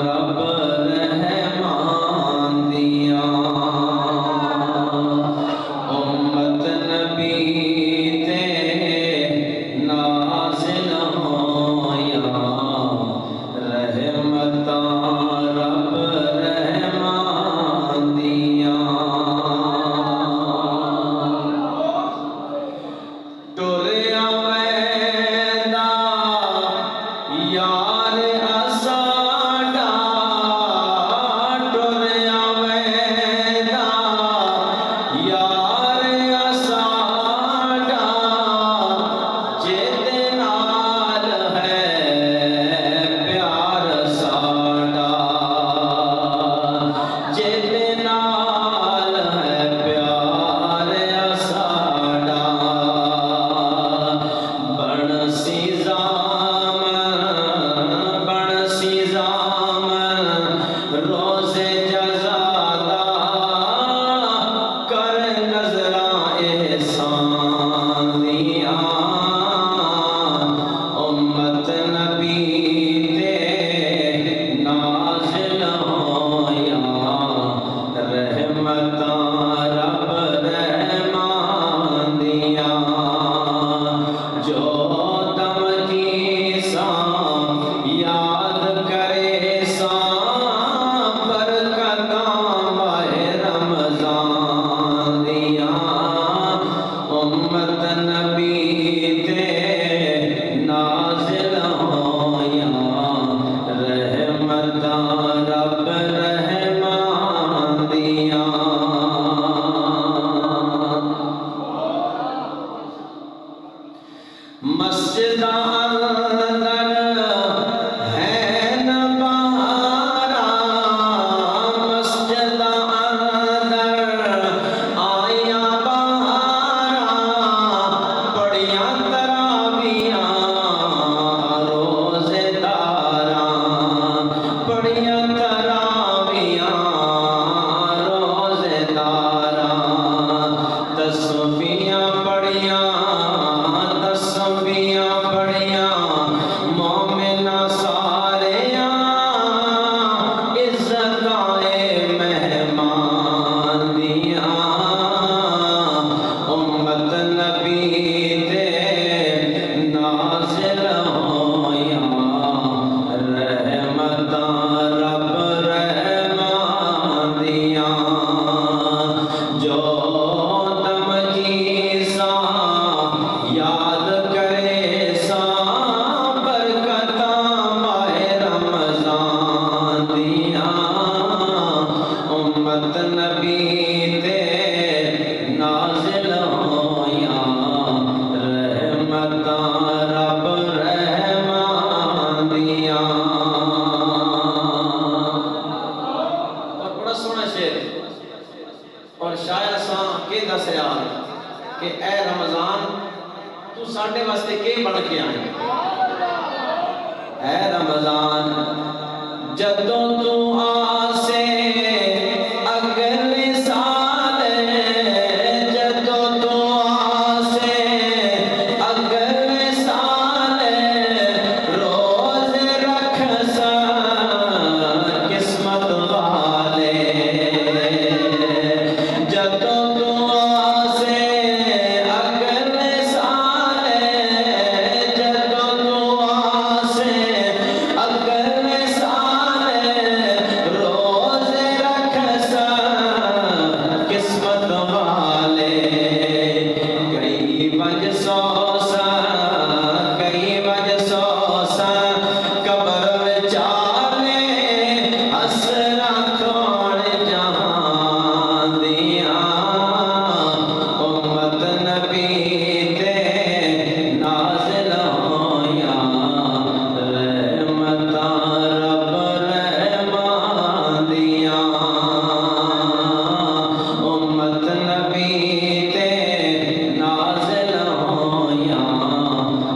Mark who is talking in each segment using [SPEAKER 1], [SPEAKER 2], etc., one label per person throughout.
[SPEAKER 1] رب رحمان دیا دس رہا کہ اے رمضان تو ساڈے واسطے کی بن کے آئے؟ اے رمضان جدوں تو آسے اگلے سال، جدوں تو آسے اگلے سال، روز رکھ سا قسمت والے، جدوں تو آسے اگلے سال، جدوں تو آسے اگلے سال، روز رکھ سا قسمت والے، کئی وجہ سو سا، کئی وجہ سو سا، قبر وچالے اسرا کھوڑ جہاں دیاں، امت نبی تے نازل ہویاں، رحمتاں رب رحمان دیاں، امت نبی تے نازل ہویاں،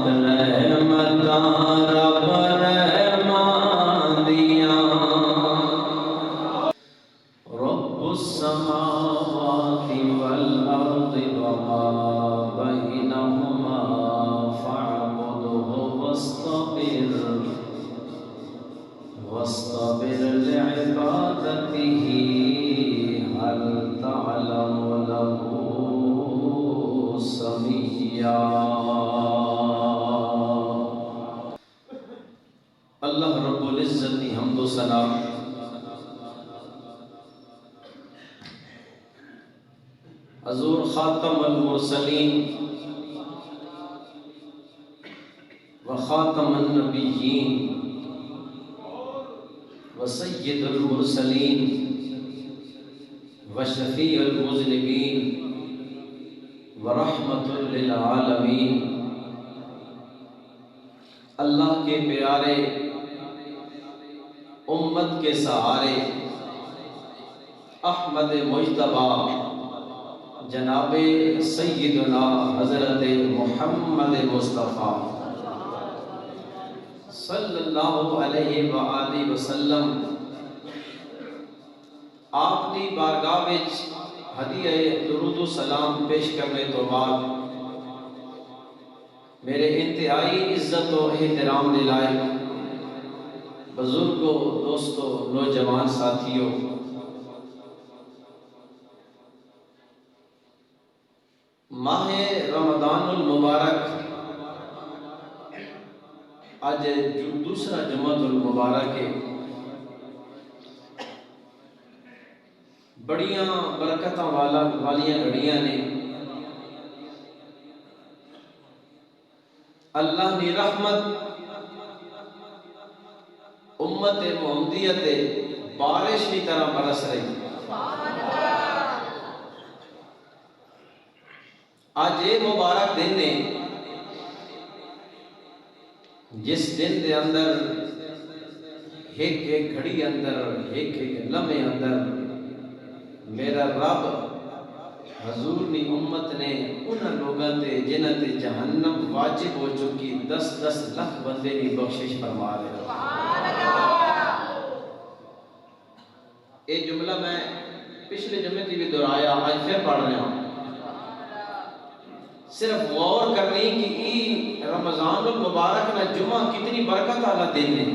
[SPEAKER 1] رحمتاں رب رحمان دیاں۔ رب السماوات والأرض وما بينهما فاعبده واصطبر لعبادته هل تعلم له سميا۔ اللہ رب العزت کی حمد و ثنا حضور خاتم المرسلین و خاتم النبیین و سید المرسلین و شفیع المذنبین و رحمت للعالمین، اللہ کے پیارے امت کے سہارے احمد مجتبی جناب سیدنا حضرت محمد مصطفیٰ صلی اللہ علیہ وآلہ وسلم آپ کی بارگاہ وچ ہدیہ درود و سلام پیش کرنے تو بعد میرے انتہائی عزت و احترام دے لائق بزرگوں، دوستوں، نوجوان ساتھیوں، ماہ رمضان المبارک آج دوسرا جمعہ المبارک ہے، بڑیاں برکتاں والیاں گھڑیاں نے، اللہ کی رحمت امت محمدیت بارش کی طرح برس رہی۔ آج یہ مبارک دن نے جس دن دے اندر ایک ایک گھڑی اندر، ایک ایک لمحے اندر میرا رب حضور نے امت نے انہاں لوگاں تے جنہاں تے جہنم واجب ہو چکی 10 لاکھ بندے کی بخشش فرما رہے۔ یہ جملہ میں پچھلے جمعے کی بھی دہرایا، آج پھر پڑھ رہا ہوں۔ صرف غور کرنی کہ یہ رمضان المبارک نہ جمعہ کتنی برکت والا دن ہے۔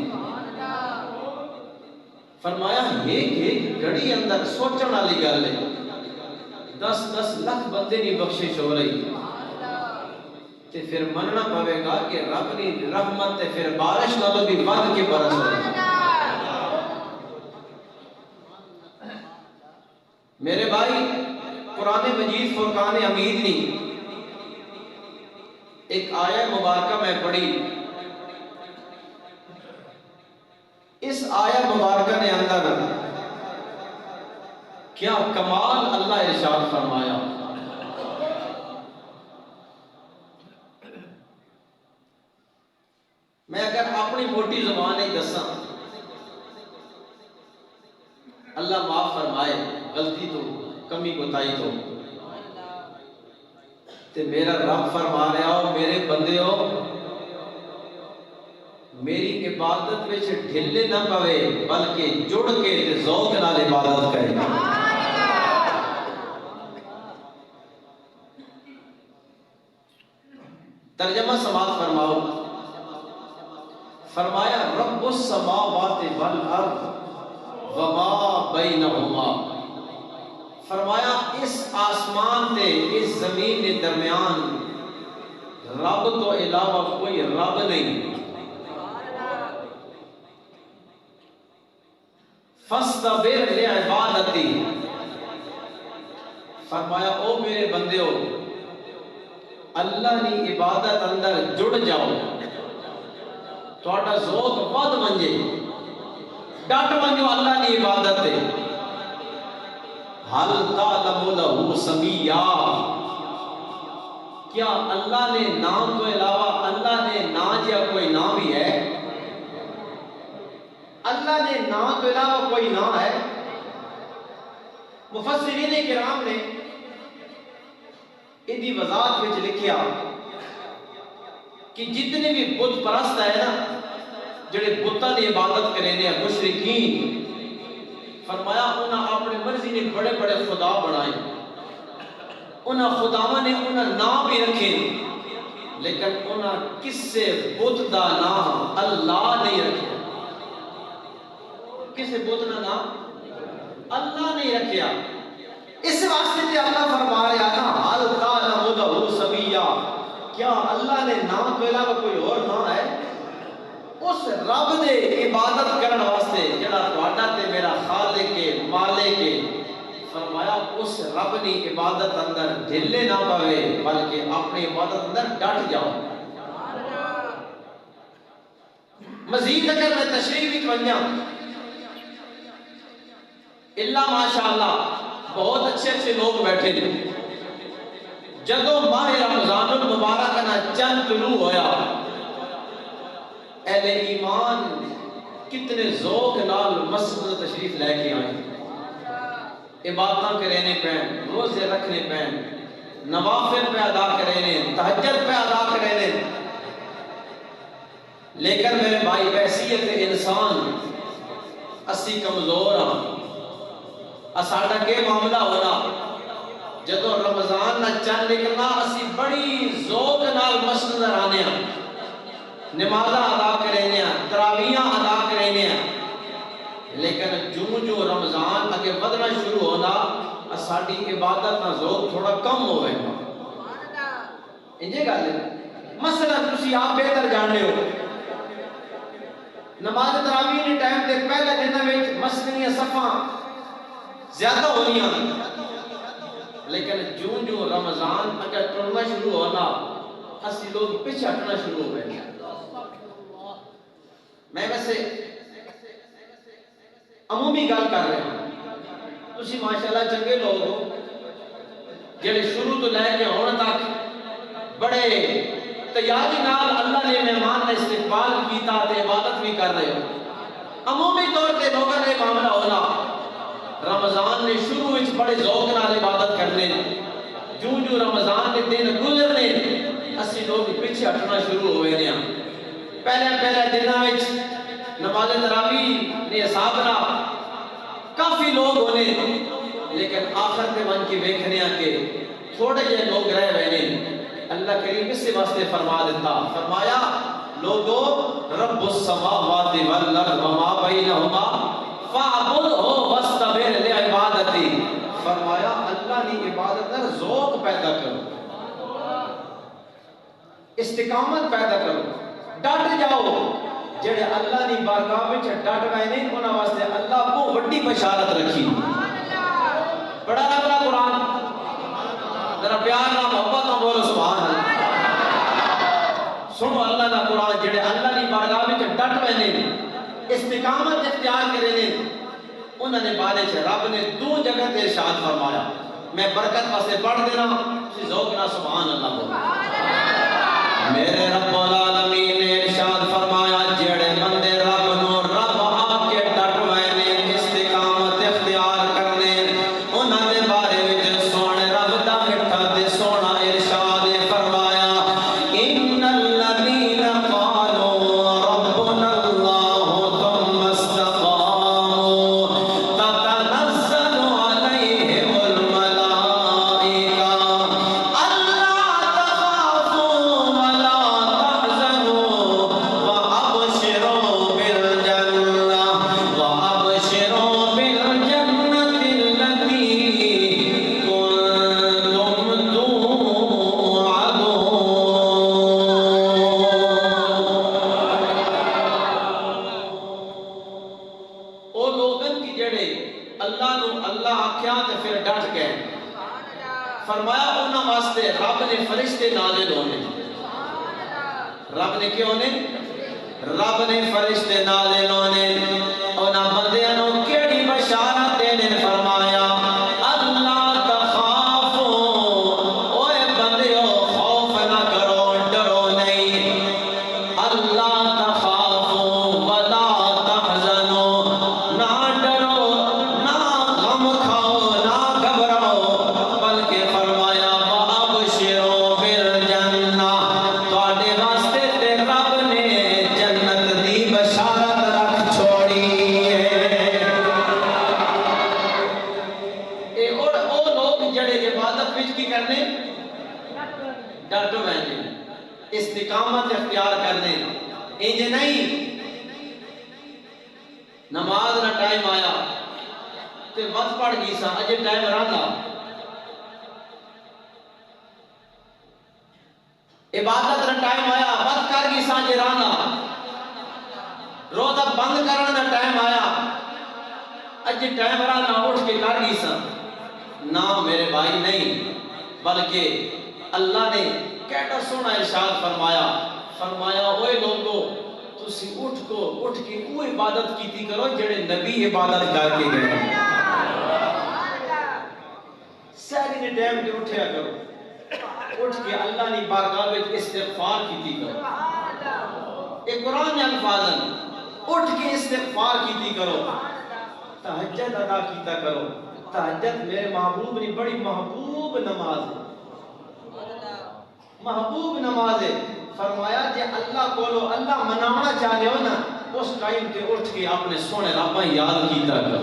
[SPEAKER 1] فرمایا ایک گھڑی اندر سوچن والی گل ہے، 10 لاکھ بندے کی بخشش ہو رہی تے پھر مننا پوے گا کہ رب کی رحمت تے پھر بارش نالوں بھی ود کے برس رہی۔ میرے بھائی، قرآن مجید فرقان حمید نہیں ایک آیت مبارکہ میں پڑھی، اس آیت مبارکہ نے اندر کیا کمال اللہ ارشاد فرمایا۔ میں اگر اپنی موٹی زبان ہی دساں، اللہ معاف فرمائے غلطی تو کمی کوتاہی تو، تے میرا رب فرما رہا ہو میرے بندے ہو میری عبادت وچ ڈھلے نہ پوے بلکہ جڑ کے تے ذوق نال عبادت کرے. ترجمہ سماعت فرماؤ. فرمایا رب السماوات والارض وما بینہما. فرمایا اس آسمان تے اس زمین کے درمیان رب تو علاوہ کوئی رب نہیں. فاستبر لعبادتی. فرمایا او میرے بندیو اللہ کی عبادت اندر جڑ جاؤ تھوڑا ذوق ود منجے ڈٹ منجو اللہ کی عبادت ہے. حل تعلم لہ سمیا. کیا اللہ نے نام تو علاوہ اللہ نے نام یا کوئی نام ہی ہے؟ اللہ نے نام تو علاوہ کوئی نام ہے؟ مفسرین کرام نے ادھی وضاحت وچ لکھیا کہ جتنے بھی بت پرست ہے نا جڑے بتاں دی عبادت کرے نے مشرکین فرمایا انہاں اپنی مرضی نے بڑے بڑے خدا بنائے انہاں خداواں نے انہاں نام بھی رکھے لیکن انہاں کسے بت دا نام اللہ نہیں رکھیا. کسے بت دا نام اللہ نہیں رکھیا. اس واسطے تے اللہ فرما رہا نا حل تعلم لہ سمیا. کیا اللہ نے نام تو علاوہ کوئی اور نام ہے؟ اس رب دے عبادت کرن واسطے جڑا تہاڈا تے میرا خالق ہے مالک ہے فرمایا اس رب دی عبادت اندر ڈھلے نہ پوے بلکہ اپنی عبادت اندر ڈٹ جاؤ. مزید اگر میں تشریح وچ ونجاں اللہ ماشاءاللہ بہت اچھے اچھے لوگ بیٹھے تھے. جدوں ماہ رمضان المبارک نا چند طلوع ہویا اہل ایمان کتنے ذوق نال مسجد تشریف لے کے آئے. عبادتاں کرنے پین روزے رکھنے پین نوافل پہ ادا کرنے تہجد پہ ادا کرنے. لیکن میرے بھائی بحیثیت انسان اسی کمزور ہاں. اساڈا کے معاملہ ہونا جدو رمضان نہ چل نکلنا اسی بڑی ذوق نال مسجد آنے ہاں نمازاں ادا کرنے ہاں تراویحاں ادا کرنے ہاں. لیکن جو رمضان اگے بدنا شروع ہونا ساڈی عبادت کا ذوق تھوڑا کم ہوئے گا. انجے گل ہے. مثلا تسی آپ بہتر جانتے ہو نماز تراویح کے ٹائم تے پہلے دن وچ مسجد دیاں صفاں زیادہ ہونیاں لیکن جو رمضان اگر ٹرنا شروع ہونا اسی لوگ پیچھے ہٹنا شروع ہو گئے. میں ویسے عمومی گل کر رہا ہوں. تسی ماشاءاللہ چنگے لوگ ہو جڑے شروع تو لے کے ہون تک بڑے تیاری نال اللہ نے مہمان کا استقبال کیتا تے عبادت بھی کر رہے ہو. عمومی طور تے لوگوں نے معاملہ ہونا رمضان نے شروع وچ بڑے ذوق نال عبادت کرنے جو رمضان کے دن گزرنے اسی لوگ پیچھے ہٹنا شروع ہوئے نے. پہلے دنوں وچ نماز تراویح نے حساب نہ کافی لوگ ہونے لیکن آخر تے من کے ویکھنے کہ تھوڑے جے لوگ رہ ہوئے نے. اللہ کریم اس واسطے فرما دیتا فرمایا لوگو رب السماوات والارض وما بینہما فاعبدہ واستبر لعبادتی. فرمایا اللہ کی عبادت میں ذوق پیدا کرو استقامت پیدا کرو ڈٹ جاؤ. جڑے اللہ کی بارگاہ وچ ڈٹ گئے نے انہاں واسطے اللہ کو بڑی بشارت رکھی. بڑا رب دا قرآن ذرا پیار نہ محبت نہ بولو سبحان اللہ. سنو اللہ دا قرآن جڑے اللہ کی بارگاہ وچ ڈٹ گئے نے استقامت اختیار کرے نے انہوں نے بارے رب نے دو جگہ تے ارشاد فرمایا. میں برکت واسطے پڑھ دینا ذوق نہ سبحان اللہ بولو. میرے رب العالمین نے ارشاد فرمایا جڑے بندے رب نو رب آ کے ڈٹ وے نے استقامت اختیار کرنے انہاں دے بارے وچ سونے رب دا مٹھا تے سونا ارشاد جڑے اللہ نو اللہ آکھیا تے پھر ڈٹ گئے فرمایا انہاں واسطے رب نے فرشتے نازل ہونے رب نے کیوں نے رب نے فرشتے نازل ہونے انہاں بندیاں نو کیڑی بشارت دینے فرمایا اللہ تخافو اوے بندیو خوف نہ کرو ڈرو نہیں اللہ تخافو ولا تحزنو نہ ڈرو نہ غم کھاؤ نہ گھبراؤ بلکہ فرمایا وابشروا بالجنہ تواڈے واسطے تے رب نے جنت دی بشارت رکھ چھوڑی ہے اے اور او لوگ جڑے عبادت وچ کی کرنے ڈٹ رہنے استقامت اختیار کرنے انج نہیں نماز دا ٹائم آیا تے وقت پڑ گئی سا اجے ٹائم رہندا عبادت دا ٹائم آیا وقت کر گئی سا اجے رہندا روزہ بند کرن دا ٹائم آیا اجے ٹائم رہندا اٹھ کے کر گئی سا نہ میرے بھائی نہیں بلکہ اللہ نے کیڑا سونا ارشاد فرمایا فرمایا اوے لوگو تسی اٹھ کے وہ عبادت کیتی کرو جڑے نبی عبادت کر کے گئے ساری نے ٹائم تے اٹھیا کرو اٹھ کے اللہ نے بارگاہ وچ استغفار کیتی کرو اے قرآن الفاظن اٹھ کے استغفار کیتی کرو تہجد ادا کیتا کرو تہجد میرے محبوب نے بڑی محبوب نماز ہے محبوب نماز ہے فرمایا جے اللہ کولو اللہ مناونا چاہتے ہو نا اس ٹائم تے اٹھ کے اپنے سونے رب یاد کیتا کرو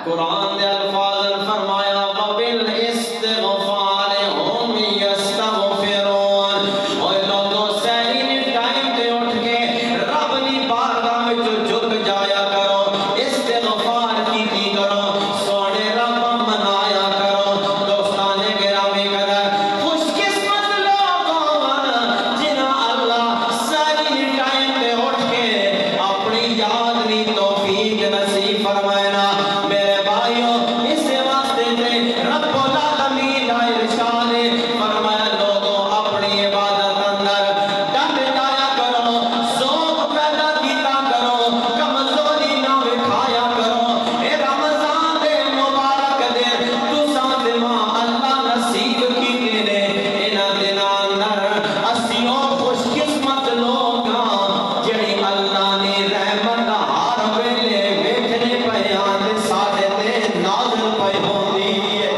[SPEAKER 1] قرآن دے الفاظ فرمایا وَبِالْإِسْتِغْفَارِ هُمْ يَسْتَغْفِرُونَ اور لوگوں سہری نے ٹائم تے اٹھ کے رب نی بارگاہ میں جھک جایا کرو استغفار کیتی کرو سونے رب منایا کرو دوستان گرامی قدر خوش قسمت لوگوں جنہاں اللہ سہری نے ٹائم تے اٹھ کے اپنی یاد نی توفیق نصیب فرمائنا میرے بھائیوں اس واسطے تے رب العالمین کا ارشاد ہے فرمایا لوگوں اپنی عبادت اندر ڈٹ جایا کرو ذوق پیدا کیتا کرو کمزوری نہ دکھایا کرو اے رمضان دے مبارک دے تساں تے ماں اللہ نصیب کیتے نے انہاں دناں اندر اسیوں خوش قسمت لوگ ہاں جڑی اللہ نے رحمت ہر ویلے ویکھنے پئے ہاں تے ساڈے تے نازل پئی ہوندی ہے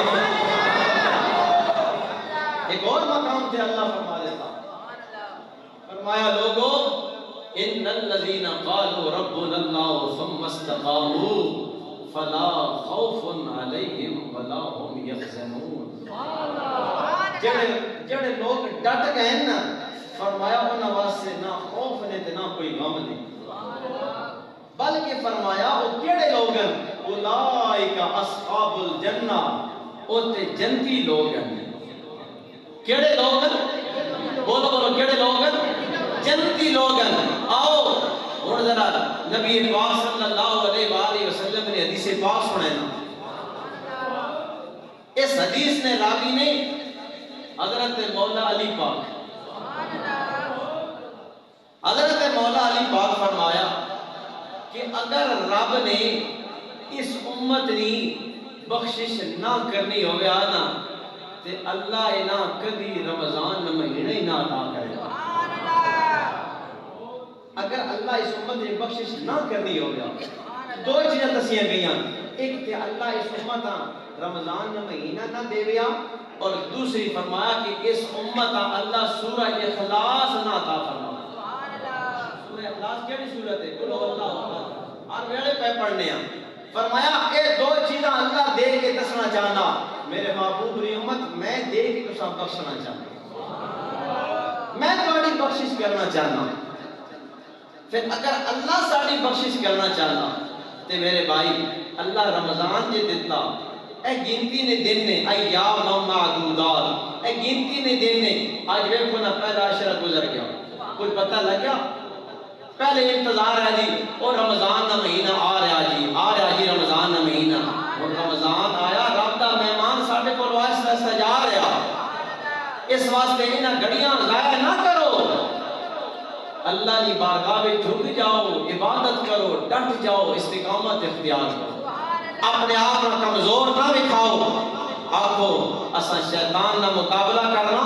[SPEAKER 1] ایک اور مقام تے اللہ فرما دیتا فرمایا لوگو ان الذين قالوا ربنا الله ثم استقاموا فلا خوف عليهم ولا هم يحزنون جڑے لوگ ڈٹ گئے نا فرمایا انہاں واسطے نہ خوف نے تے نہ کوئی غم نہیں بلکہ فرمایا وہ کیڑے لوگ ہیں اولئک اصحاب الجنہ او تے جنتی لوگ ہیں کیڑے لوگ ہیں بولو بولو کیڑے لوگ ہیں جنتی لوگ ہیں آؤ اور ذرا نبی پاک صلی اللہ علیہ وآلہ وسلم نے حدیث پاک سنے نا اس حدیث نے راوی نے حضرت مولا علی پاک حضرت مولا علی پاک فرمایا کہ اگر رب نے اس امت نی بخشش نہ کرنی ہوئے آنا تے اللہ انہاں کدی رمضان مہینہ ہی نہ عطا کرے اگر اللہ اس امت نے بخشش نہ کرنی ہوئے دو چیزیں دسیاں گئیاں ایک تے اللہ اس امت رمضان مہینہ نہ دے گیا اور دوسری فرمایا کہ اس امت اللہ سورہ اخلاص نہ عطا فرمایا سورہ اخلاص کیڑی سورت ہے قل هو اللہ احد ہر ویلے پہ پڑھنے ہیں فرمایا اے دو چیزاں اللہ دے کے دسنا چاہنا میرے محبوب ری امت میں دے کے تساں بخشنا چاہنا میں تمہاری بخشش کرنا چاہنا پھر اگر اللہ ساری بخشش کرنا چاہنا تے میرے بھائی اللہ رمضان جے دیتا اے گنتی نے دن نے ایام معدودات اے گنتی نے دن نے آج ویکھو نا پہلا عشرہ گزر گیا کچھ پتہ لگ گیا پہلے انتظار ہے جی اور رمضان کا مہینہ آ رہا جی رمضان واسطے انہاں گھڑیاں ضائع نہ کرو، اللہ کی بارگاہ میں جھک جاؤ، عبادت کرو، ڈٹ جاؤ، استقامت اختیار کرو، اپنے آپ کو کمزور نہ دکھاؤ، آکھو اساں شیطان نہ مقابلہ کرنا،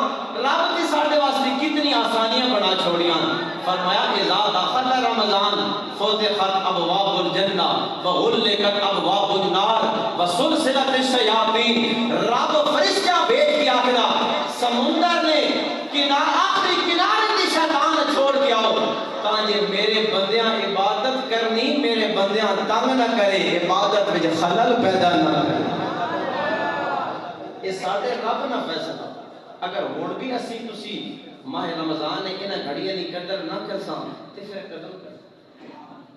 [SPEAKER 1] رب نے ساڈے واسطے کتنی آسانیاں بنا چھوڑیاں، فرمایا اذا دخل رمضان فتحت ابواب الجنہ وغلقت ابواب النار وسلسلت الشیاطین، رب فرشتہ بھیج کے آکھدا سمندر نے آخری کنارے تے شیطان چھوڑ کے آؤ تاکہ میرے بندیاں عبادت کرنی، میرے بندیاں تنگ نہ کرے، عبادت وچ خلل پیدا نہ کرے۔ یہ ساڈے رب نہ فیصلہ، اگر ہن بھی اسی تسی ماہ رمضان ہے انہاں گھڑیاں دی قدر نہ کرساں تے پھر قدر کر۔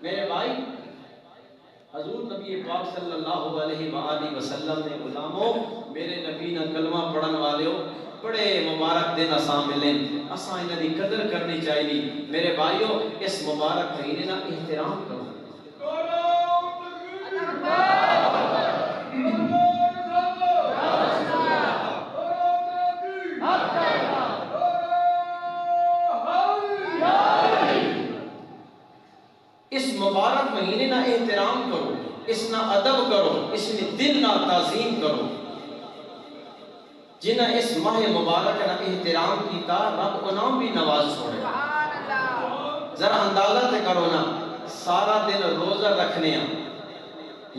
[SPEAKER 1] میرے بھائی حضور نبی پاک صلی اللہ علیہ وآلہ وسلم نے غلاموں میرے نبی نہ کلمہ پڑھن والے ہو بڑے مبارک دن اساں ملے، اساں انہاں دی قدر کرنی چاہیے۔ میرے بھائیو اس مبارک مہینے نا احترام کرو۔ اس مبارک مہینے نا احترام کرو، اس نا ادب کرو، اس نے دل نا تعظیم کرو۔ جنہ اس ماہ مبارک نا احترام کیتا رب انہوں بھی نواز چھوڑے۔ ذرا اندازہ تے کرو نا سارا دن روزہ رکھنے ہیں،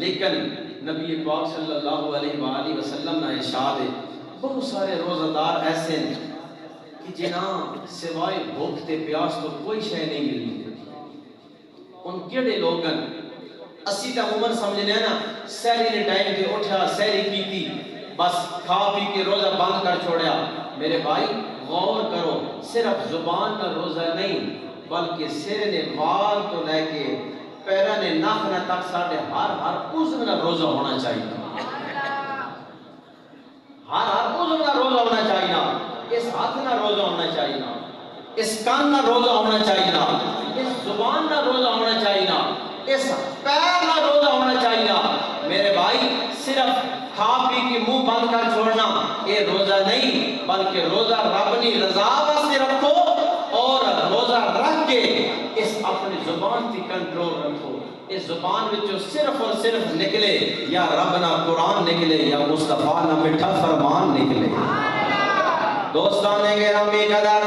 [SPEAKER 1] لیکن نبی پاک صلی اللہ علیہ وآلہ وسلم نے ارشاد ہے بہت سارے روزہ دار ایسے ہیں کہ جنہاں سوائے بھوک تے پیاس تو کوئی شے نہیں ملی۔ ان کیڑے لوگن اسی تا عموماً سمجھنے ہیں نا سہری نے ٹائم تے اٹھا سہری کیتی بس کھا پی کے روزہ بند کر چھوڑیا۔ میرے بھائی غور کرو، صرف زبان کا روزہ نہیں بلکہ سر نے وال تو لے کے پیرہ نے ناخنہ تک ساڑھے ہر عضو میں روزہ ہونا چاہیے، ہر عضو میں روزہ ہونا چاہیے، اس ہاتھ نہ روزہ ہونا چاہیے، اس کان نہ روزہ ہونا چاہیے، اس زبان نہ روزہ ہونا چاہیے، اس پیر نہ روزہ ہونا چاہیے۔ میرے بھائی صرف کھا پی کے منہ بند کر چھوڑنا یہ روزہ نہیں بلکہ روزہ رب کی رضا واسطے رکھو، اور روزہ رکھ کے اس اپنی زبان کی کنٹرول رکھو، اس زبان وچوں صرف اور صرف نکلے یا رب نہ قرآن نکلے یا مصطفیٰ نہ میٹھا فرمان نکلے۔ دوستان گرامی قدر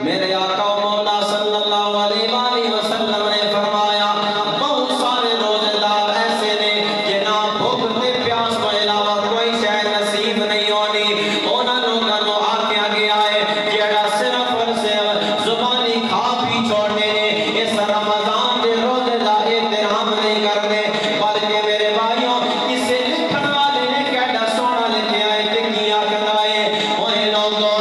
[SPEAKER 1] میرے آقا و مولا صلی اللہ علیہ وآلہ وسلم نے فرمایا بہت سارے روزے دار ایسے نے جنہاں بھوک تے پیاس کو علاوہ کوئی شے نصیب نہیں ہونی، انہاں لوگاں نوں آکھیا گیا ہے جڑا صرف اور صرف زبانی کھا پی چھوڑنے نے اس رمضان دے روزے دا احترام نہیں کرنے، بلکہ میرے بھائیوں کسے لکھن والے نے کیڑا سونا لکھیا ہے تے کی آکھدا ہے اوے لوگوں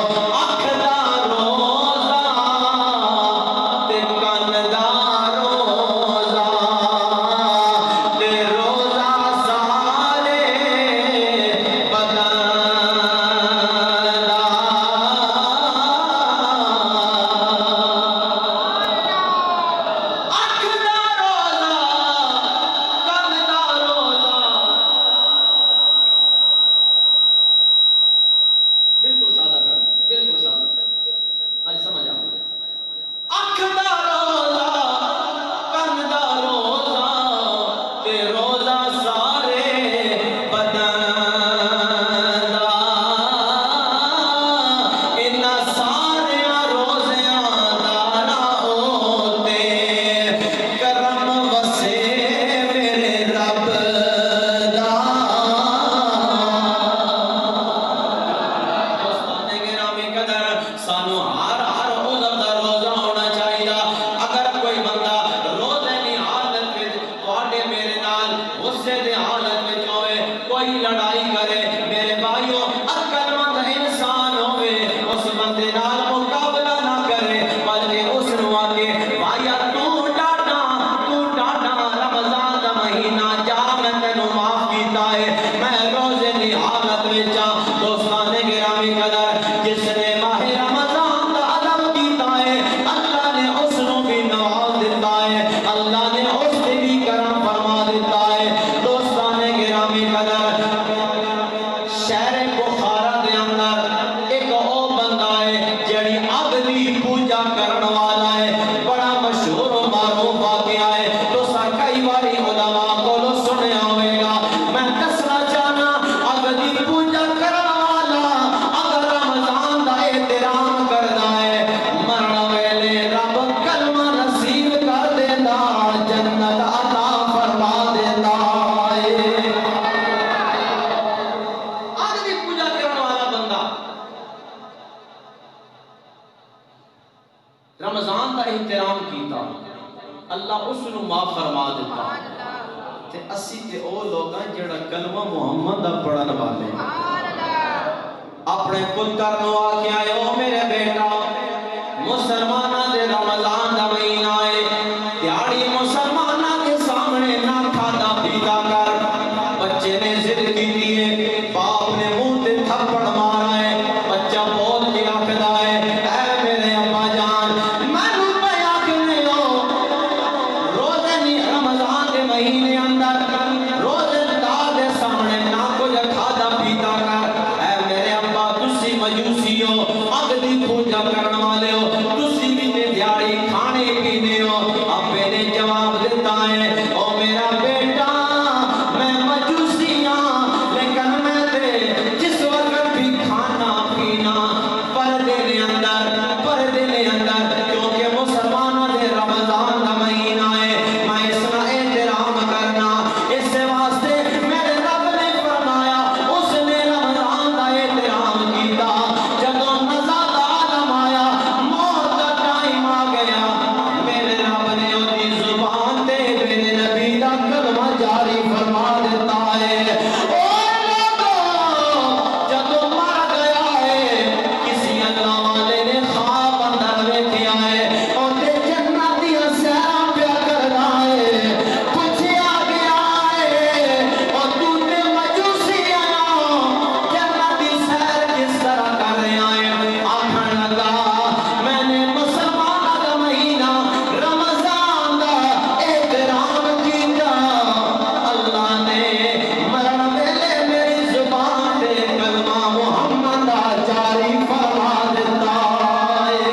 [SPEAKER 1] بالکل سادہ کر، بالکل سادہ آج سمجھ آؤ اکھ دا روزہ کن دا روزہ تے روزہ سارے بدن دا، انہاں سارے روزیاں دا نہ ہوتے کرم وسے میرے رب دا۔ سانو ہر عذر دا روزہ ہونا چاہیے۔ اگر کوئی بندہ روزے دی حالت میں تواڈے میرے نال غصے دی حالت میں ہوئے کوئی لڑائی کرے، میرے بھائیوں عقل مند انسان ہوئے اس بندے نال مقابلہ نہ کرے بلکہ اس نو آکے بھائیا تو ڈاڈا رمضان دا مہینہ جا میں تینوں معاف کیتا ہے، میں روزے دی حالت میں جا۔ دوستان گرامی قدر جس نے ماہ رمضان دا عدم کیتا ہے اللہ نے اس نو بھی نواز دیتا ہے، اللہ نے اس سے بھی کرم فرما دیتا ہے۔ دوستان گرامی قدر شہر بخارا دے اندر ایک او بندہ ہے اللہ اس نو معاف فرما دیتا تے اسی تے او لوگ ہیں جڑا کلمہ محمد دا پڑھن والے اپنے پتر نو آ کے آئے او میرے بیٹا مسلمانہ دے رمضان دا مہینہ ہے دیہڑی مسلمانہ کے سامنے نہ کھادا پیتا کر بچے نے ضد کی دیے باپ نے منہ تے تھپڑ مارا ہے بچہ بول کے آکھدا ہے اے میرے ابا جان مینوں پیا کنے ہو روزے نہیں رمضان دے مہینے اندر روزے دار دے سامنے نہ کچھ کھادا پیتا کر اے میرے ابا تسی مجوسی ہو اگ دی پوجا کرن والے ہو تسی بھی تے دیہڑی کھانے پینے ہو ابے نے جواب دیتا ہے او میرا بیٹا میں مجوسی ہاں لیکن میں تے جس وقت بھی کھانا پینا پردے دے اندر کیونکہ مسلمانوں دے رمضان دا مہینہ ہے میں اس کا احترام کرنا اس واسطے میرے رب نے فرمایا اس نے رمضان دا احترام کیتا جدوں نزاد عالم آیا موت دا ٹائم آ گیا میرے رب نے اودی زبان تے میرے نبی دا کلمہ جاری فرما دیتا ہے او لوگو جدوں مر گیا ہے کسی اللہ والے نے خواب اندر ویکھیا ہے اور تے جنت دی سیراں پیا کردا ہے پوچھیا گیا ہے اور تو تے مجوسی آیا جنت دی سیر کس طرح کر رہا ہے آکھن لگا میں نے مسلماناں دا مہینہ رمضان دا احترام کیتا اللہ نے مرن ویلے میری زبان تے کلمہ محمد دا جاری فرما دیتا ہے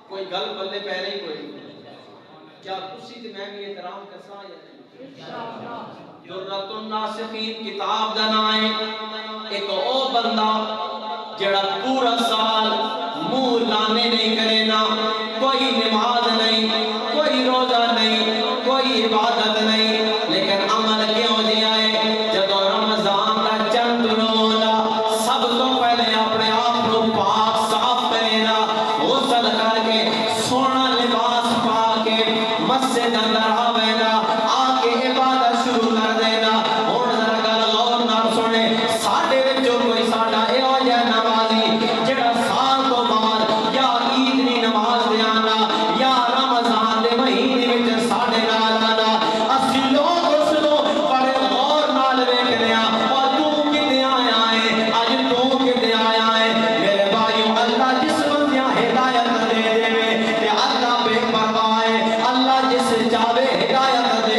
[SPEAKER 1] کوئی گل بلے پہ رہی کوئی کیا تسی تے میں بھی احترام کرسا یا نہیں درۃ الناصحین کتاب دا نام ہے ایک او بندہ جڑا پورا سال منہ لانے نہیں کرے نا کوئی نماز نہیں کوئی روزہ نہیں کوئی عبادت نہیں لیکن عمل کیوں دیا ہے جدو رمضان دا چند روزہ سب تو پہلے اپنے آپ کو پاک صاف کرے نا غسل کر کے سونا لباس پا کے مسجد اندر آوے نا آ کے عبادت شروع کر دینا ہن ذرا گل غور نال سنے ساڈے وچوں کوئی ساڈا ایہو جہا نمازی جڑا سال تو بعد یا عید دی نماز دے آنا یا رمضان دے مہینے وچ ساڈے نال آنا اسی لوگ اس نو بڑے غور نال ویکھدے ہاں اور تو کدے آیا ہے اج تو کدے آیا ہے میرے بھائیو اللہ جس بندیاں ہدایت دے دے تے اللہ بے پرواہ ہے اللہ جس چاہے ہدایت دے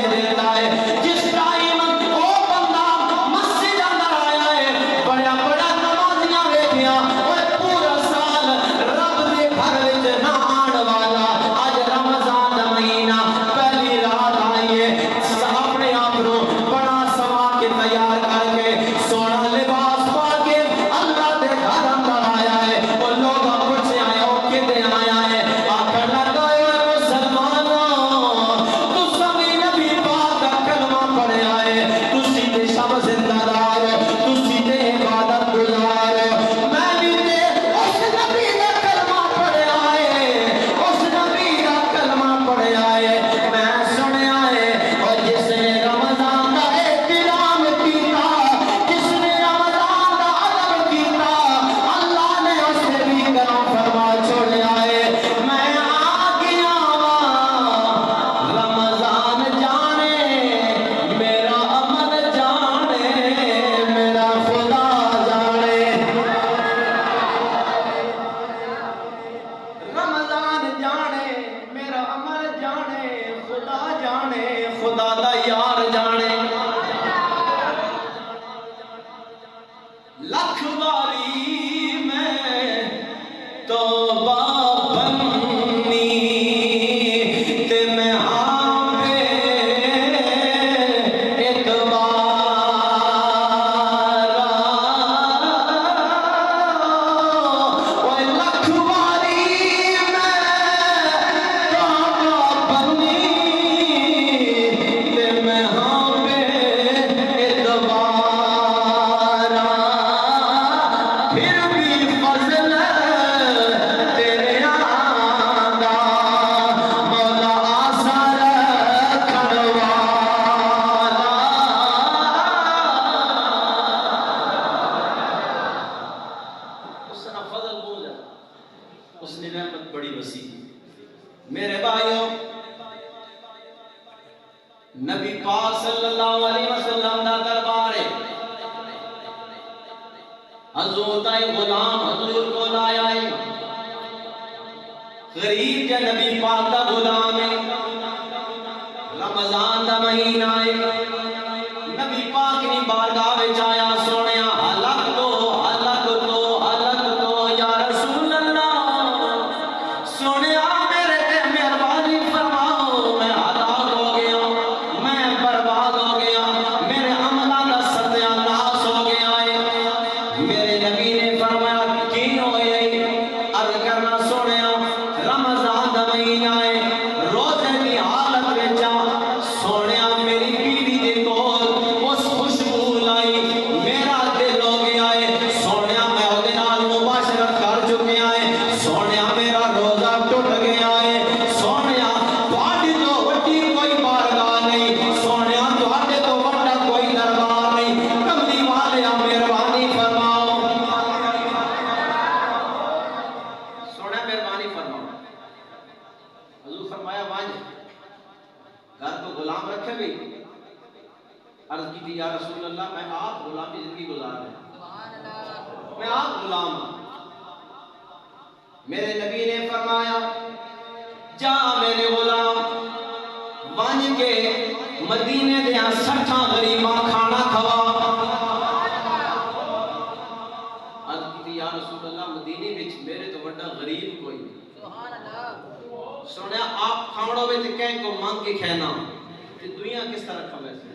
[SPEAKER 1] نبی پاک صلی اللہ علیہ وسلم دا دربار ہے، حضور دا غلام حضور کو لایا ہے، غریب جا نبی پاک دا غلام ہے، رمضان دا مہینہ ہے، نبی پاک نی بارگاہ وچ آیا، سونیا حلق تو یا رسول اللہ، سونیا میرے تے مہربانی فرماؤ، میں ہلاک ہو گیا، میں برباد ہو گیا، میرے عملاں دا ستیہ ناس ہو گیا ہے۔ میرے نبی نے فرمایا کی ہوئے، عرض کرنا سونیا رمضان دا مہینہ ہے، روزے کی حالت وچ سونیا میری بیوی دے کول اس خوشبو لائی، میرا دل ہو گیا ہے، سونیا میں او دے نال مباشرت کر چکیا ہے، سونیا میرا روزہ ٹوٹ گیا ہے، سونیا تہاڈی تو وڈی کوئی بارگاہ نہیں، سونیا تہاڈے تو وڈا کوئی دربار نہیں، کملی والیا مہربانی فرماؤ، سونیا مہربانی فرماؤ۔ حضور فرمایا وانج گھر کو غلام رکھے بھی، عرض کی تھی یا رسول اللہ میں آپ غلامی زندگی گزار رہے ہیں، میں آپ غلام ہوں۔ میرے نبی نے فرمایا جا میرے غلام وانج کے مدینے دیا 60 غریباں کھانا کھوا۔ عرض کی تھی یا رسول اللہ مدینے وچ میرے تو بڑا غریب کوئی نہیں، سنیا آپ کھاوڑوں میں کہیں کو مانگ کے کھینا کہ دنیا کس طرح کھوے سے۔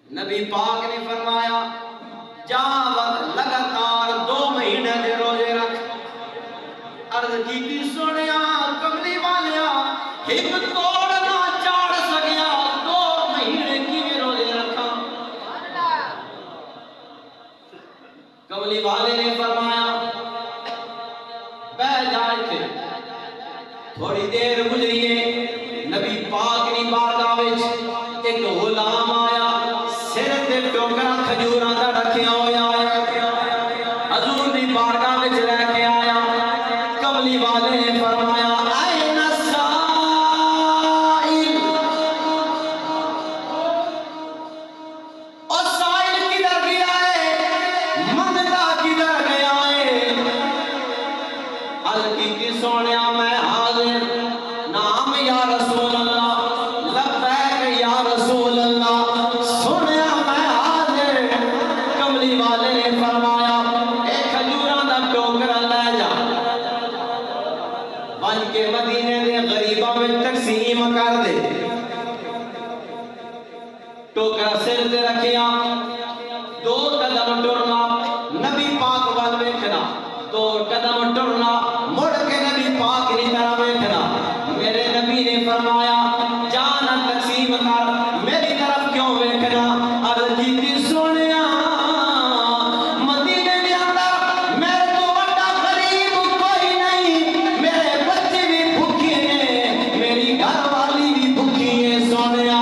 [SPEAKER 1] نبی پاک نے فرمایا جا وقت لگاتار 2 مہینے دے روزے رکھ۔ عرض کی تھی سنیا کملی والیا ایک توڑنا چاڑ سکیا، 2 مہینے کی میں روزے رکھا۔ کملی والے نے فرمایا بیٹھ جائے تھے، تھوڑی دیر گزریے، نبی پاک نی بارگاہ وچ ایک غلام آیا، سر تے ٹوکرا کھجوراں دا رکھیا ہویا ہے، حضور دی بارگاہ وچ لے کے آیا۔ کملی والے نے فرمایا این السائل، او سائل کدھر گیا ہے، منگتا کدھر گیا ہے؟ عرض کی سونیا میں حاضر، نام یا رسول اللہ، لبیک یا رسول اللہ، سونیا میں حاضر۔ کملی والے نے فرمایا اے کھجوراں دا ٹوکرا لے جا، بن کے مدینے دے غریباں میں تقسیم کر دے۔ ٹوکرا سر تے رکھیا، 2 قدم ٹرنا، نبی پاک وال ویکھنا، 2 قدم ٹرنا، مڑ کے نبی پاک کی طرف ویکھنا۔ میرے نبی نے فرمایا جانا تقسیم کر، میری طرف کیوں ویکھنا؟ عرض کی سونیا مدینے دے اندر میرے تو بڑا غریب کوئی نہیں، میرے بچے بھی بھوکے ہیں، میری گھر والی بھی بھوکی ہے۔ سونیا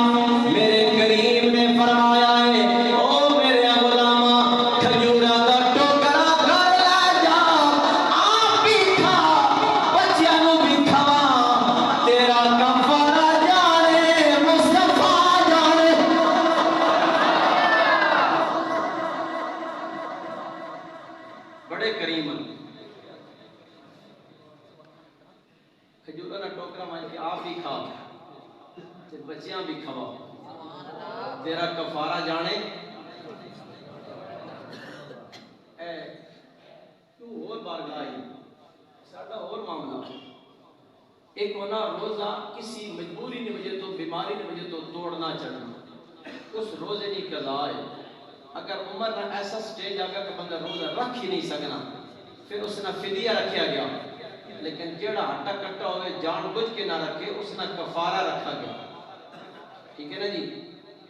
[SPEAKER 1] میرے کریم نے فرمایا ہے او میرے غلاماں کھجوراں دا ٹوکرا گھر لے جا، آپ بھی کھا، بچیاں نوں بھی کھوا، تیرا کفارہ جانے مصطفیٰ جانے۔ بڑے کریم کھجوراں دا ٹوکرا مان کے آپ بھی کھا تے بچیاں بھی کھوا، تیرا کفارہ جانے۔ اے تو اور بارگاہ آئی، ساڈا اور معاملہ، ایک ہونا روزہ کسی مجبوری کی وجہ تو بیماری کی وجہ تو توڑنا چڑھنا، اس روزے کی قضا ہے۔ اگر عمر نہ ایسا سٹیج آگا کہ بندہ روزہ رکھ ہی نہیں سکنا، پھر اس نے فدیہ رکھیا گیا، لیکن جیڑا ہٹا کٹا ہوئے جان بجھ کے نہ رکھے اس نے کفارہ رکھا گیا، ٹھیک ہے نا جی؟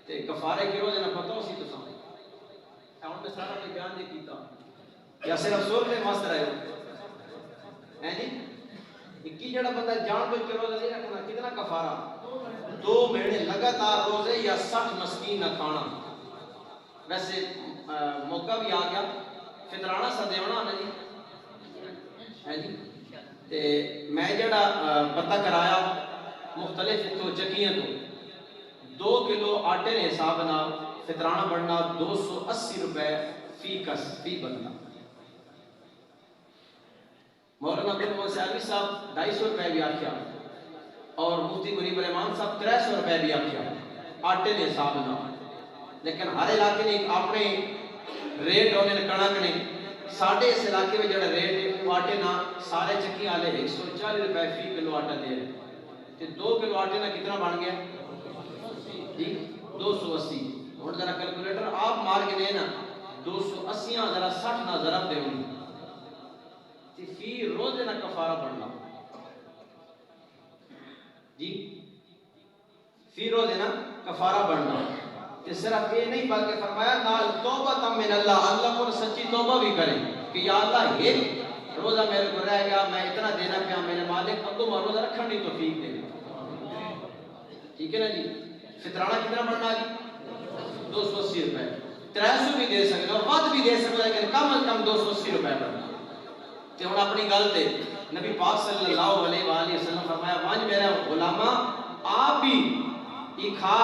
[SPEAKER 1] تے کفارے کی روزے نہ پتہ اسی تو سامنے ہن میں سارا کوئی بیان نہیں کیتا، یا صرف سور میں مست رہے ہو ہیں جی؟ اکی جڑا بندہ جان بوجھ کے روزہ نہیں رکھنا، کتنا کفارہ؟ 2 مہینے لگاتار روزے یا 60 مسکین نہ کھانا۔ ویسے موقع بھی آ گیا، فطرانہ سا دیونا نا جی، ہے جی؟ تے میں جڑا پتہ کرایا مختلف تو چکیاں تو 2 کلو آٹے نے حساب نہ فطرانہ بننا 280 روپے فی کس فی بندہ. مولانا عبد المنصف صاحب 250 روپے بھی آکھیا اور مفتی منیب الرحمان صاحب 300 روپے بھی آکھیا آٹے نے حساب نہ. لیکن ہر علاقے نے اپنے ریٹ ہونے کنک نے. ساڑھے اس علاقے میں جڑا ریٹ ہے وہ آٹے نہ سارے چکی والے 140 روپے فی کلو آٹا دے رہے تے 2 کلو آٹے نہ کتنا بن گیا جی 280. ہوں ذرا کیلکولیٹر آپ مار کے دے نا 280 ذرا 60 نہ ضرب دے ہونی تے فی روز نہ کفارہ بننا جی فی روز نہ کفارہ بننا. تے صرف یہ نہیں بلکہ فرمایا نال توبہ من اللہ اللہ کو سچی توبہ بھی کرے کہ یا اللہ ایک روزہ میرے کو رہ گیا میں اتنا دینا پیا میرے مالک اب تو روزہ رکھنے کی توفیق دے. ٹھیک ہے نا جی. فطرانہ کتنا بننا جی 280 روپے. 300 بھی دے سکتے ہو ود بھی دے سکتے ہو لیکن کم از کم 280 روپے بننا. تے ہن اپنی گل تے نبی پاک صلی اللہ علیہ وآلہ وسلم فرمایا وانج میرا غلامہ آپ بھی یہ کھا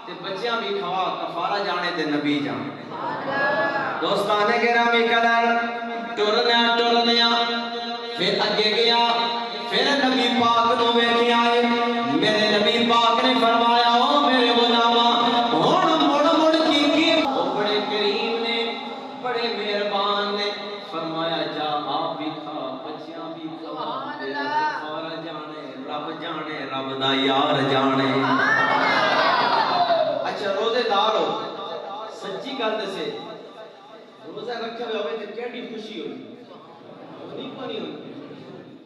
[SPEAKER 1] تے بچیاں بھی کھوا کفارہ جانے تے نبی جانے. دوستانے گرامی قدر ٹرنیا پھر اگے گیا پھر نبی پاک نو ویکھی آئے. میرے نبی پاک نے فرمایا او میرے غلامہ ہن مڑ کی او بڑے کریم نے بڑے مہربان نے فرمایا جا آپ بھی کھا بچیاں بھی کھا کفارہ جانے رب دا یار جانے. اچھا روزے دار ہو سچی گل دسے روزہ رکھے ہوئے ہوئے تے کیڑی خوشی ہونی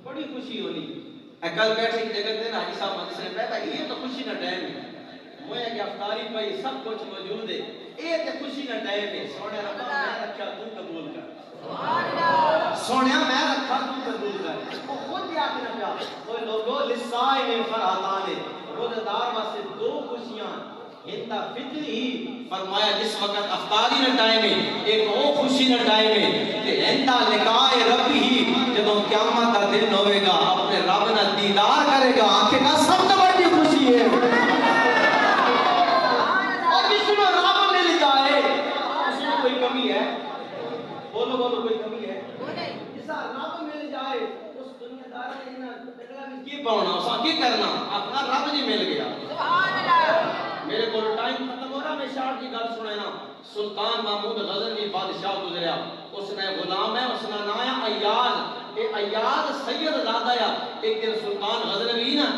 [SPEAKER 1] بڑی خوشی ہونی. کل بیٹھے ایک جگہ تے نا حاجی صاحب مدرسے میں بیٹھا یہ تو خوشی کا ٹائم ہے مویا کہ افطاری پئی سب کچھ موجود ہے یہ تے خوشی کا ٹائم ہے. سونے رب میں رکھا تو قبول کر سبحان اللہ. سونیا میں رکھا تو قبول کر. وہ خود ہی آکھنا پیا اوے لوگو لسائے فرحتان روزہ دار واسطے 2 خوشیاں ہندا فطری ہی فرمایا جس وقت افطاری کا ٹائم ہے ایک وہ خوشی کا ٹائم ہے تے ہندا لقاء رب ہی جب قیامت کا دن ہوے گا اپنے رب نہ دیدار کرے گا آنکھیں کا سب سے بڑی خوشی ہے. اور جس میں رب مل جائے اس میں کوئی کمی ہے بولو کوئی کمی ہے جس رب مل جائے اس دنیا دار نے نہ ٹکڑا بھی کی پاؤنا اس کی کرنا اپنا رب جی مل گیا. سبحان اللہ. میرے کو ٹائم ختم ہو رہا میں شاعر کی گل سنانا. سلطان محمود غزنوی بادشاہ گزریا اس نے غلام ہے اس کا نام ہے ایاز. یہ ایاز سید زادہ ہے. ایک دن سلطان غزنوی نا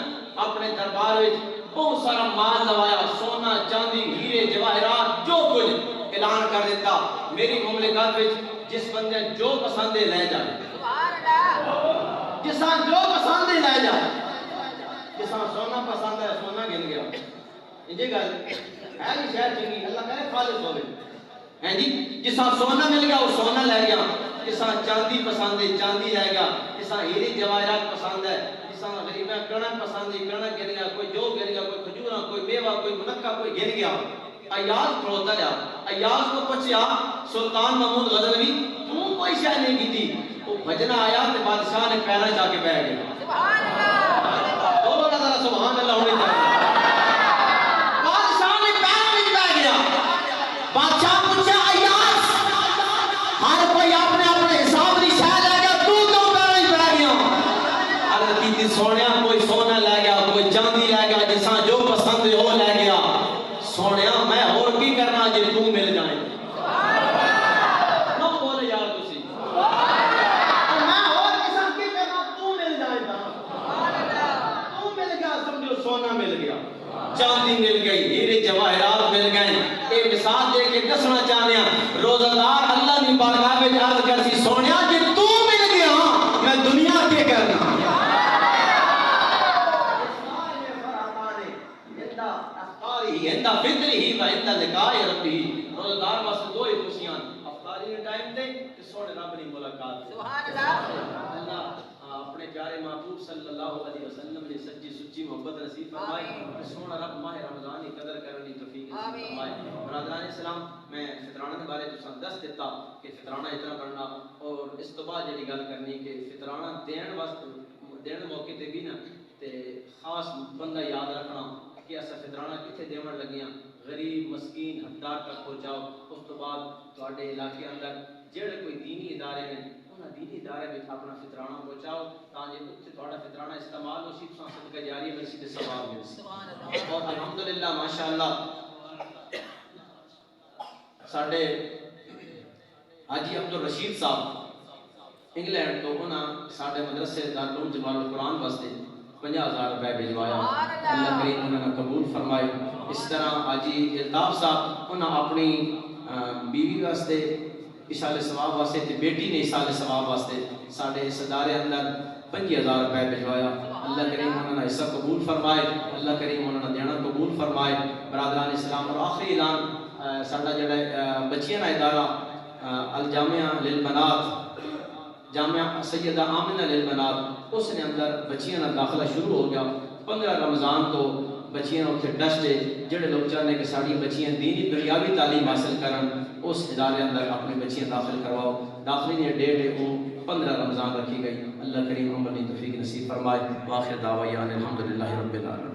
[SPEAKER 1] اپنے دربار وچ بہت سارا مال لوایا سونا چاندی ہیرے جواہرات جو کچھ اعلان کر دیتا میری مملکت وچ جس بندے جو پسند ہے لے جائے. سبحان اللہ. جساں جو پسند ہے لے جائے. جساں سونا پسند ہے سونا گن گیا یہ گل ہے جی شہر چنگی اللہ کرے خالص ہوے ہیں جی. جساں سونا مل گیا وہ سونا لے گیا. جساں چاندی پسند ہے چاندی لے گیا. جساں ہیرے جواہرات پسند ہے جساں غریباں کڑک پسند ہے کڑک گر گیا کوئی جو گر گیا کوئی کھجوراں کوئی میوہ کوئی منقع کوئی گر گیا. ایاز کھڑوتا رہا. ایاز کو پوچھیا سلطان محمود غزنوی تو کوئی شے نہیں کیتی. وہ بھجنا آیا تے بادشاہ نے پیرا جا کے بیٹھ گیا. سبحان اللہ. بولو نا ذرا سبحان اللہ ہونے چاہیے. بادشاہ پوچھا ایاز ہر کوئی اپنے اپنے حساب کی شے لے گیا تو کیوں پیرا ہی پہ گیا. عرض کیتی سونیا کوئی سونا لے گیا کوئی چاندی لے گیا جساں جو پسند ہے وہ لے گیا. سونیا میں اور کی کرنا جے تو مل جائے. نہ بولے یار تسی میں اور کساں کی کرنا تو مل جائے تو مل گیا سمجھو سونا مل گیا چاندی مل گئی ہیرے جواہرات مل گئے. ایک مثال دے کے دسنا چاہنے ہیں روزہ دار اللہ کی بارگاہ میں عرض کرسی سونیا جے تو مل گیا میں دنیا کے کرنا. ہندا فطری ہی و ہندا لقاء ربی. روزہ دار واسطے 2 ہی خوشیاں افطاری کے ٹائم تے سونے رب کی ملاقات. سبحان اللہ. اللہ اپنے پیارے محبوب صلی اللہ علیہ وسلم نے سچی سچی محبت نصیب فرمائے. سونا رب ماہ رمضان کی قدر کرنے کی توفیق نصیب فرمائے. برادران اسلام میں فطرانہ کے بارے تساں دس دیتا کہ فطرانہ اتنا کرنا اور اس تو بعد جڑی گل کرنی کہ فطرانہ دین موقع تے بھی نا تے خاص بندہ یاد رکھنا کہ اسا
[SPEAKER 2] فطرانہ کتنے دیون لگیاں غریب مسکین حقدار تک پہنچاؤ. اس تو بعد تواڈے علاقے اندر جڑے کوئی دینی ادارے ہیں انہاں دینی ادارے وچ اپنا فطرانہ پہنچاؤ تاکہ اتنے تھوڑا فطرانہ استعمال ہو سی تو صدقہ جاریہ میں سی ثواب مل سی. اور الحمدللہ ماشاءاللہ ساڈے حاجی عبدالرشید صاحب انگلینڈ تو انہاں ساڈے مدرسے دارالعلوم جمال القرآن واسطے 50,000 روپے بھیجوایا. اللہ کریم انہوں نے قبول فرمائے. اس طرح حاجی الطاف صاحب انہاں اپنی بیوی واسطے اشارے ثواب واسطے تے بیٹی نے اشارے ثواب واسطے ساڈے اس ادارے اندر 50,000 روپے بھیجوایا. اللہ کریم انہوں نے حصہ قبول فرمائے. اللہ کریم انہوں نے دینا قبول فرمائے. برادران اسلام اور آخری اعلان ساڈا جڑا بچیاں دا ادارہ الجامعہ للبنات جامعہ سیدہ آمنہ للبنات اس نے اندر بچیاں کا داخلہ شروع ہو گیا. 15 رمضان تو بچیاں اتنے ڈسٹے جڑے لوگ چاہتے کہ ساری بچیاں دینی دنیاوی تعلیم حاصل کرن اس ادارے اندر اپنی بچیاں داخل کرواؤ. داخلے کی ڈیٹ ہے وہ 15 رمضان رکھی گئی. اللہ کریم عمر توفیق نصیب فرمائے. واخر دعوانا الحمدللہ رب العالمین.